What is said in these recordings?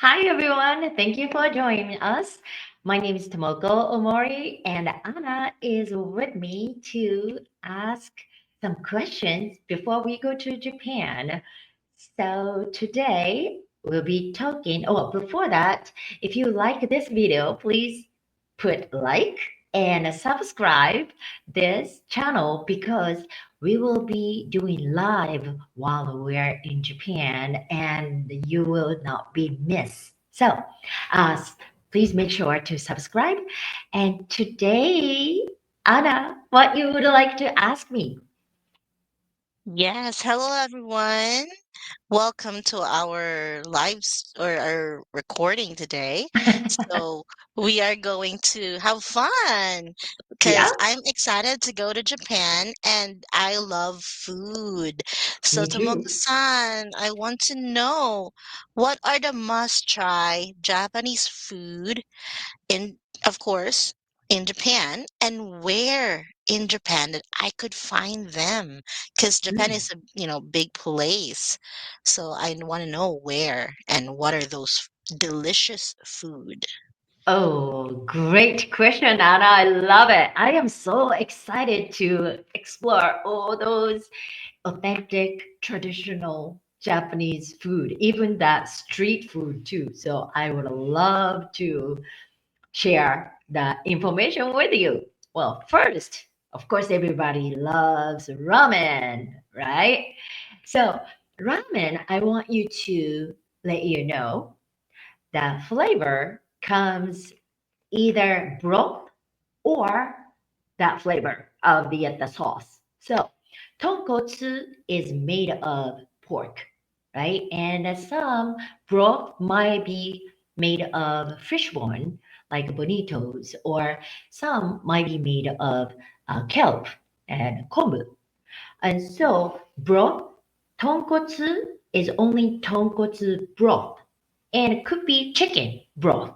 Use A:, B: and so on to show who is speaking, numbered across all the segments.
A: Hi, everyone. Thank you for joining us. My name is Tomoko Omori, and Anna is with me to ask some questions before we go to Japan. So, today we'll be talking. Oh, before that, if you like this video, please put like and subscribe this channel because we will be doing live while we're in Japan and you will not be missed. So uh, please make sure to subscribe. And today, Anna, what you would like to ask me?
B: Yes, hello everyone. Welcome to our or our recording today. So we are going to have fun because
A: Yeah,
B: I'm excited to go to Japan and I love food. So
A: me too.
B: Tomoko-san, I want to know what are the must-try Japanese food in, of course, in Japan, and where in Japan that I could find them. Because Japan
A: Mm.
B: is a, big place. So I want to know where and what are those delicious food.
A: Oh, great question, Anna. I love it. I am so excited to explore all those authentic, traditional Japanese food, even that street food too. So I would love to share the information with you. Well, first, of course, everybody loves ramen, right? So, ramen, I want you to let you know the flavor comes either broth or that flavor of the sauce. So, tonkotsu is made of pork, right? And some broth might be made of fish bone, like bonitos, or some might be made of kelp and kombu. And so, broth, tonkotsu is only tonkotsu broth, and it could be chicken broth.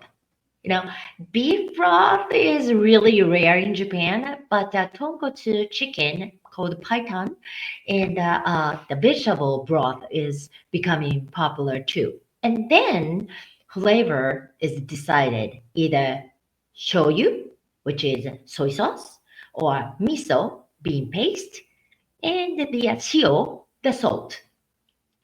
A: You know, beef broth is really rare in Japan, but tonkotsu chicken called paitan and the vegetable broth is becoming popular too. And then flavor is decided either shoyu, which is soy sauce, or miso, bean paste, and the shio, the salt.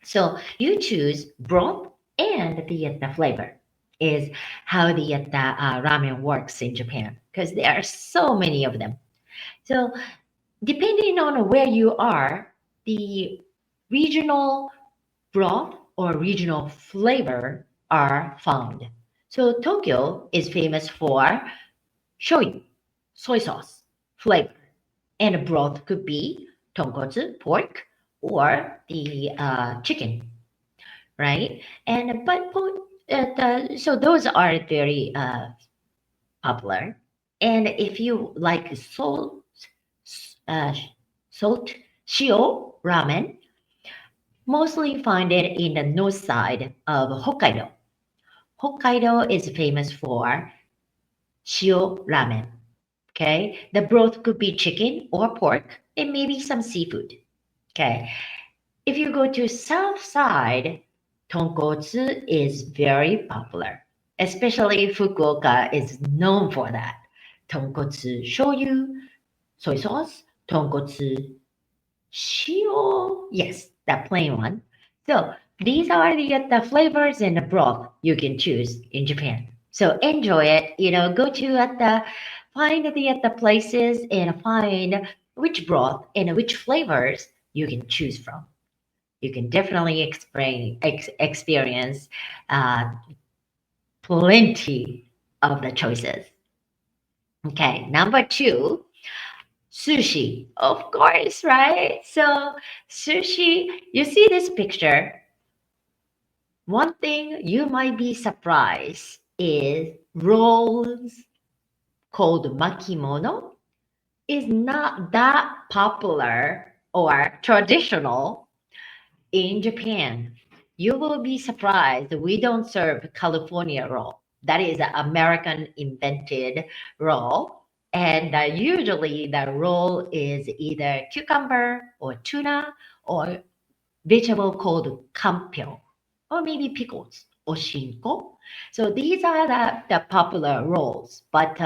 A: So you choose broth and the flavor is how the ramen works in Japan because there are so many of them. So depending on where you are, the regional broth or regional flavor are found. So Tokyo is famous for shoyu, soy sauce flavor, and the broth could be tonkotsu, pork, or the chicken, right? And so those are very popular. And if you like uh, salt shio ramen, mostly find it in the north side of Hokkaido. Hokkaido is famous for shio ramen. Okay, the broth could be chicken or pork, and maybe some seafood. Okay, if you go to south side, tonkotsu is very popular. Especially Fukuoka is known for that. Tonkotsu shoyu, soy sauce, tonkotsu shio. Yes, that plain one. So these are the flavors and the broth you can choose in Japan. So enjoy it. Go to find the places and find which broth and which flavors you can choose from. You can definitely experience uh, plenty of the choices. Okay, number two, sushi. Of course, right? So, sushi, you see this picture. One thing you might be surprised is rolls called makimono is not that popular or traditional in Japan. You will be surprised we don't serve California roll. That is an American invented roll. And usually the roll is either cucumber or tuna or vegetable called kampyo or maybe pickles or shinko. So these are the popular rolls, but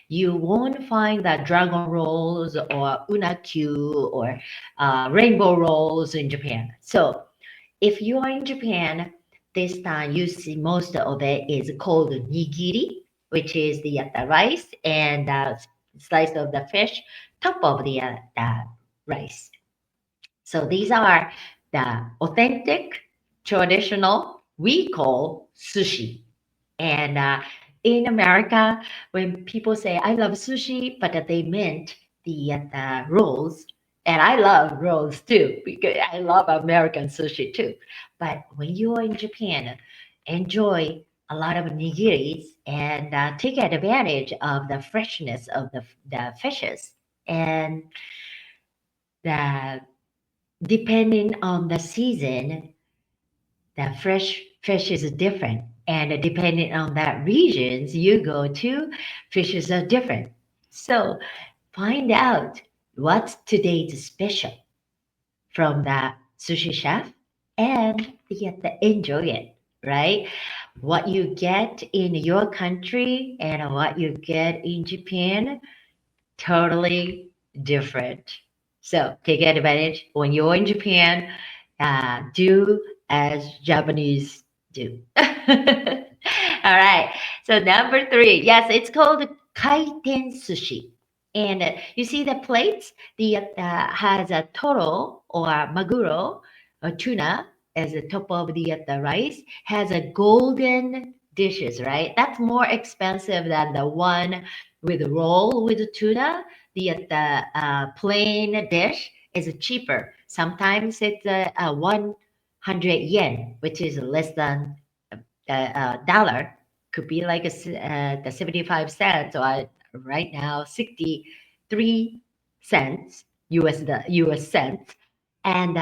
A: you won't find the dragon rolls or unakyu or rainbow rolls in Japan. So if you are in Japan, this time you see most of it is called nigiri, which is the rice and slice of the fish, top of the rice. So these are the authentic, traditional, we call sushi. And in America, when people say, I love sushi, but they meant the rolls. And I love rolls too, because I love American sushi too. But when you are in Japan, enjoy a lot of nigiris and take advantage of the freshness of the fishes. And the depending on the season, the fresh fish is different. And depending on that regions you go to, fishes are different. So find out what's today's special from the sushi chef and enjoy it, right? What you get in your country and what you get in Japan, totally different. So take advantage when you're in Japan. Do as Japanese do. All right. So number 3, yes, it's called kaiten sushi. And you see the plates, the has a toro or maguro or tuna as the top of the rice, has a golden dishes, right? That's more expensive than the one with roll with tuna. The plain dish is cheaper. Sometimes it's 100 yen, which is less than a dollar. Could be like the 75 cents or right now 63 cents US cents, and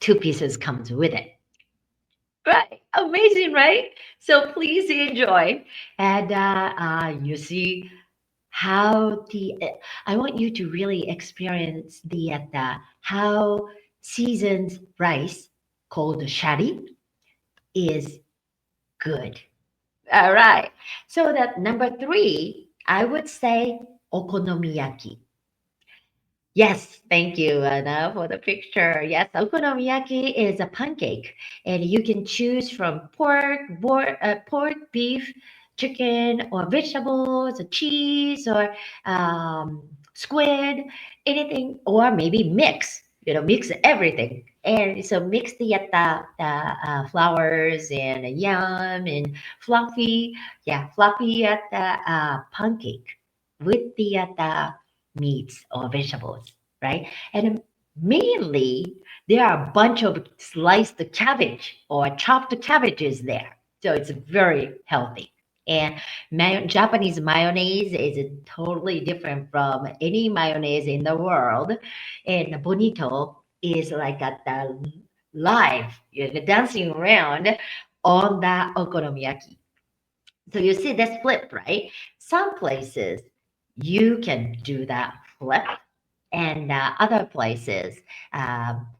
A: 2 pieces comes with it. Right, amazing, right? So please enjoy, and you see how I want you to really experience the how seasoned rice called shari is good. All right. So that number 3, I would say okonomiyaki. Yes, thank you, Anna, for the picture. Yes, okonomiyaki is a pancake, and you can choose from pork, beef, chicken, or vegetables, or cheese, or squid, anything, or maybe mix. Mix everything, and so mix the flowers and yam and fluffy pancake with the meats or vegetables, right? And mainly there are a bunch of sliced cabbage or chopped cabbages there. So it's very healthy. And Japanese mayonnaise is totally different from any mayonnaise in the world. And bonito is like the live, dancing around on the okonomiyaki. So you see this flip, right? Some places you can do that flip, and other places,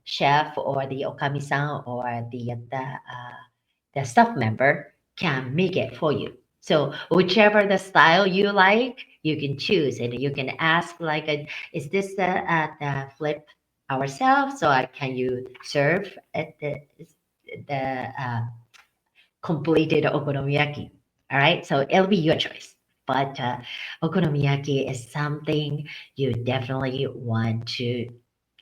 A: chef or the okami-san or the staff member can make it for you. So whichever the style you like, you can choose, and you can ask like, is this the flip ourselves, or can you serve at the completed okonomiyaki? All right, so it'll be your choice. But okonomiyaki is something you definitely want to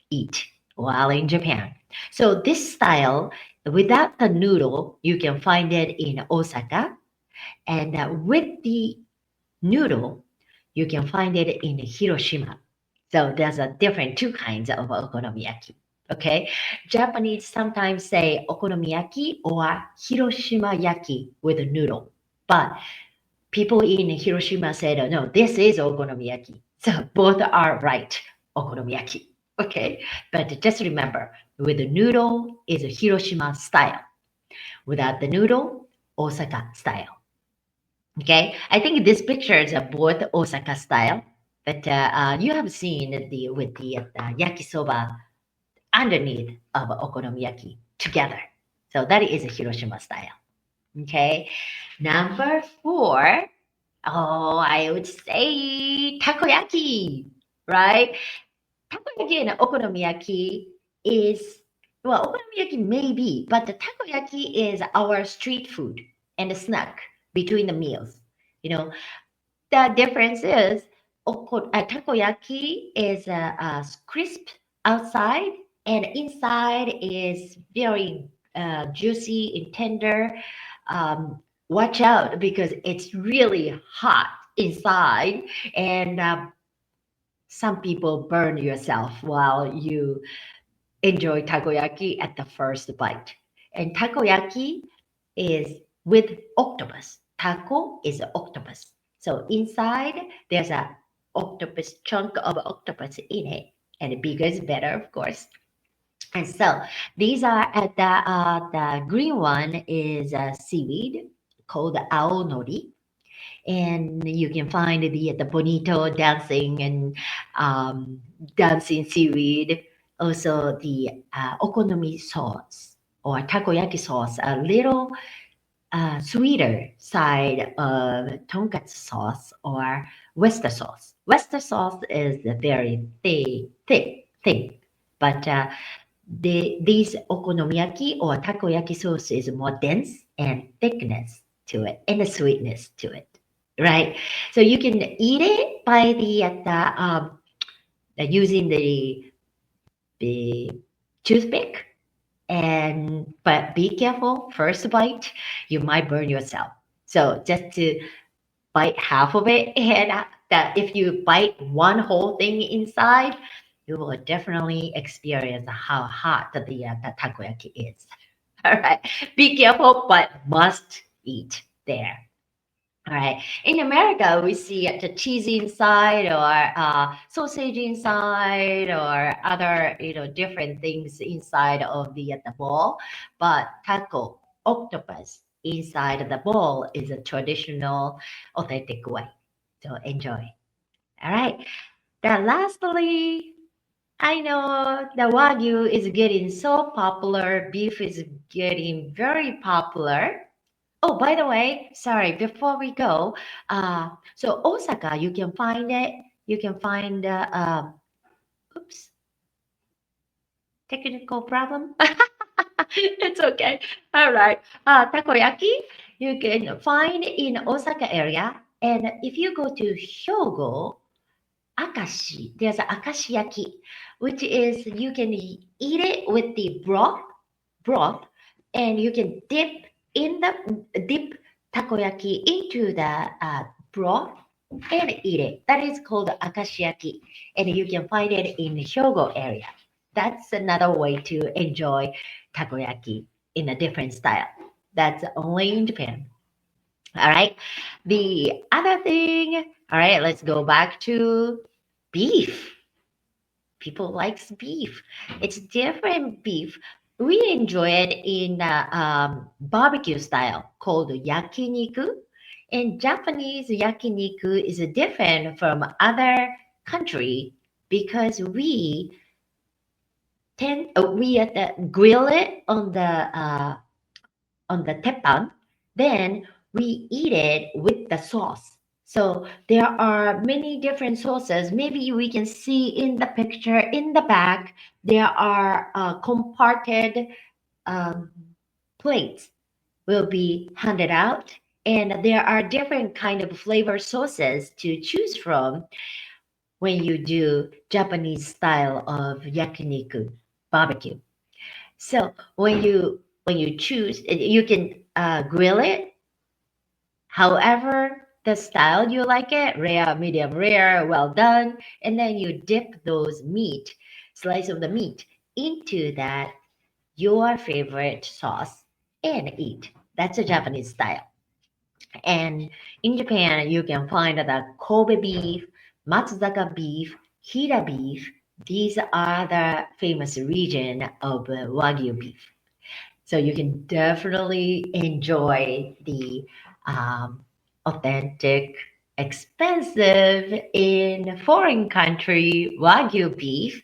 A: eat while in Japan. So this style, without the noodle, you can find it in Osaka. And with the noodle, you can find it in Hiroshima. So there's a different 2 kinds of okonomiyaki. Okay, Japanese sometimes say okonomiyaki or Hiroshima yaki with a noodle, but people in Hiroshima said, oh, no, this is okonomiyaki. So both are right, okonomiyaki. Okay, but just remember, with the noodle is a Hiroshima style. Without the noodle, Osaka style. Okay, I think these pictures are both Osaka style, but you have seen with the yakisoba underneath of okonomiyaki together. So that is a Hiroshima style. Okay. Number 4, I would say takoyaki, right? Takoyaki and okonomiyaki is, well, okonomiyaki may be, but the takoyaki is our street food and a snack between the meals. The difference is takoyaki is crisp outside and inside is very juicy and tender. Watch out because it's really hot inside, and some people burn yourself while you enjoy takoyaki at the first bite. And takoyaki is with octopus. Taco is an octopus. So inside there's a octopus chunk of octopus in it, and bigger is better, of course. And so these are at the green one is seaweed called aonori, and you can find the bonito dancing and dancing seaweed. Also the okonomi sauce or takoyaki sauce, a little sweeter side of tonkatsu sauce or Western sauce. Western sauce is very thick, but these okonomiyaki or takoyaki sauce is more dense and thickness to it and the sweetness to it, right? So you can eat it by using the toothpick, but be careful. First bite, you might burn yourself. So just to bite half of it, and that if you bite one whole thing inside, you will definitely experience how hot the takoyaki is. All right, be careful, but must eat there. All right. In America, we see the cheese inside or sausage inside or other, different things inside of the ball. But taco, octopus inside the ball is a traditional, authentic way. So enjoy. All right. Then lastly, I know the Wagyu is getting so popular. Beef is getting very popular. Oh, by the way, sorry, before we go, so Osaka, you can find it. You can find, oops, technical problem. It's okay. All right. Takoyaki, you can find in Osaka area. And if you go to Hyogo, Akashi, there's Akashiyaki, which is you can eat it with the broth, and you can dip takoyaki into the broth and eat it. That is called akashiyaki, and you can find it in the Hyogo area. That's another way to enjoy takoyaki in a different style. That's only in Japan. All right. The other thing, all right, let's go back to beef. People likes beef. It's different beef. We enjoy it in barbecue style called yakiniku. And Japanese yakiniku is different from other country because we grill it on the teppan, then we eat it with the sauce. So there are many different sauces. Maybe we can see in the picture in the back, there are comparted um, plates will be handed out. And there are different kind of flavor sauces to choose from when you do Japanese style of yakiniku barbecue. So when you choose, you can grill it however the style you like it, rare, medium rare, well done, and then you dip those slice of the meat into that your favorite sauce and eat. That's a Japanese style. And in Japan, you can find the Kobe beef, Matsuzaka beef, Hira beef. These are the famous region of Wagyu beef. So you can definitely enjoy the authentic, expensive in foreign country Wagyu beef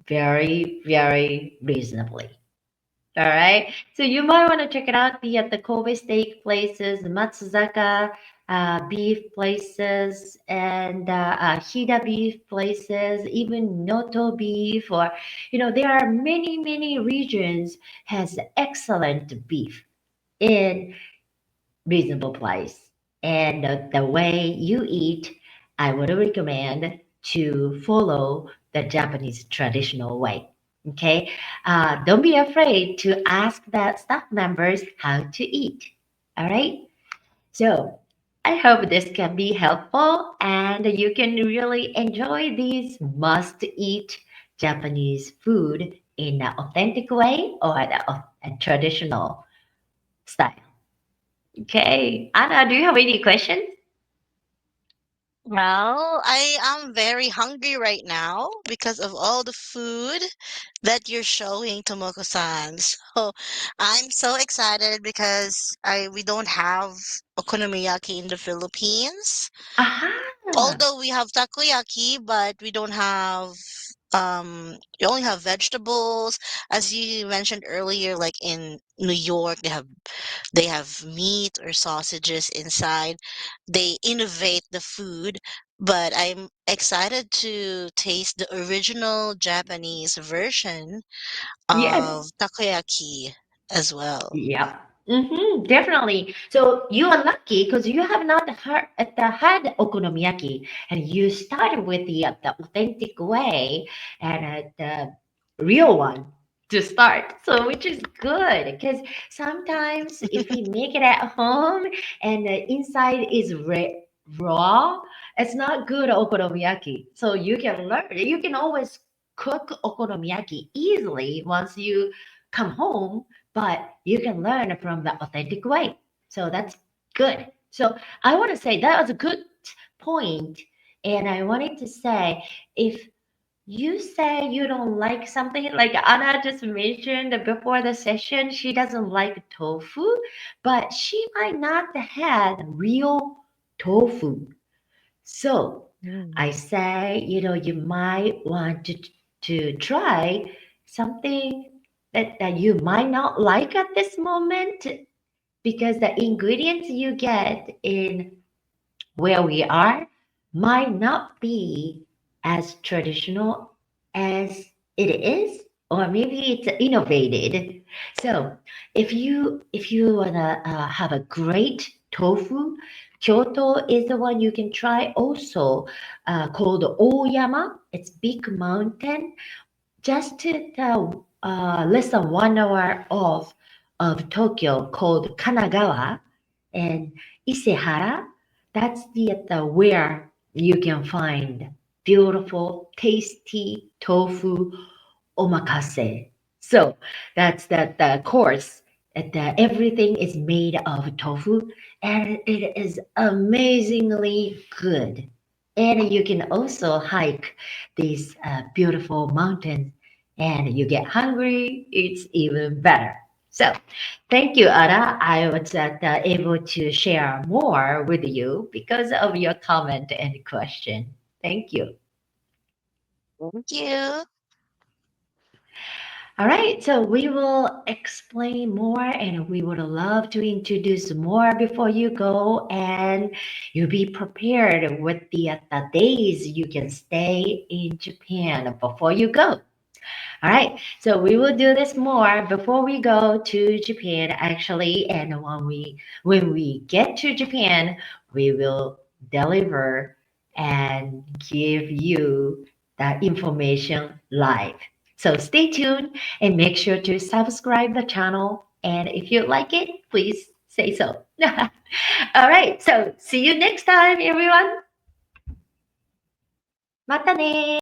A: very, very reasonably. All right. So you might want to check it out. Be at the Kobe steak places, Matsuzaka beef places, and Hida beef places, even Noto beef, or there are many regions has excellent beef in reasonable price. And the way you eat, I would recommend to follow the Japanese traditional way. Okay, don't be afraid to ask the staff members how to eat. All right. So I hope this can be helpful and you can really enjoy these must-eat Japanese food in an authentic way or a traditional style. Okay. Anna, do you have any questions?
B: Well, I am very hungry right now because of all the food that you're showing to Moko-san. So I'm so excited because I we don't have okonomiyaki in the Philippines.
A: Aha.
B: Although we have takoyaki, but we don't have we only have vegetables. As you mentioned earlier, like in New York, they have meat or sausages inside. They innovate the food, but I'm excited to taste the original Japanese version of
A: Yes.
B: takoyaki as well.
A: Yep. Definitely. So you are lucky because you have not had okonomiyaki, and you started with the authentic way and the real one to start. So which is good because sometimes if we make it at home and the inside is raw, it's not good okonomiyaki. So you can learn. You can always cook okonomiyaki easily once you come home, but you can learn from the authentic way. So that's good. So I want to say that was a good point. And I wanted to say, if you say you don't like something, like Anna just mentioned before the session, she doesn't like tofu, but she might not have real tofu. So
B: Mm.
A: I say, you might want to try something that you might not like at this moment because the ingredients you get in where we are might not be as traditional as it is, or maybe it's innovated. So if you wanna have a great tofu, Kyoto is the one you can try. Also called Oyama. It's big mountain just to the less than 1 hour off of Tokyo, called Kanagawa, and Isehara. That's the where you can find beautiful, tasty tofu omakase. So that's the course. Everything is made of tofu, and it is amazingly good. And you can also hike these beautiful mountains, and you get hungry. It's even better. So, thank you, Ara. I was able to share more with you because of your comment and question. Thank you.
B: Thank you.
A: All right, so we will explain more and we would love to introduce more before you go, and you be prepared with the days you can stay in Japan before you go. All right, so we will do this more before we go to Japan actually, and when we get to Japan, we will deliver and give you the information live. So stay tuned and make sure to subscribe the channel, and if you like it, please say so. All right, so see you next time everyone. またね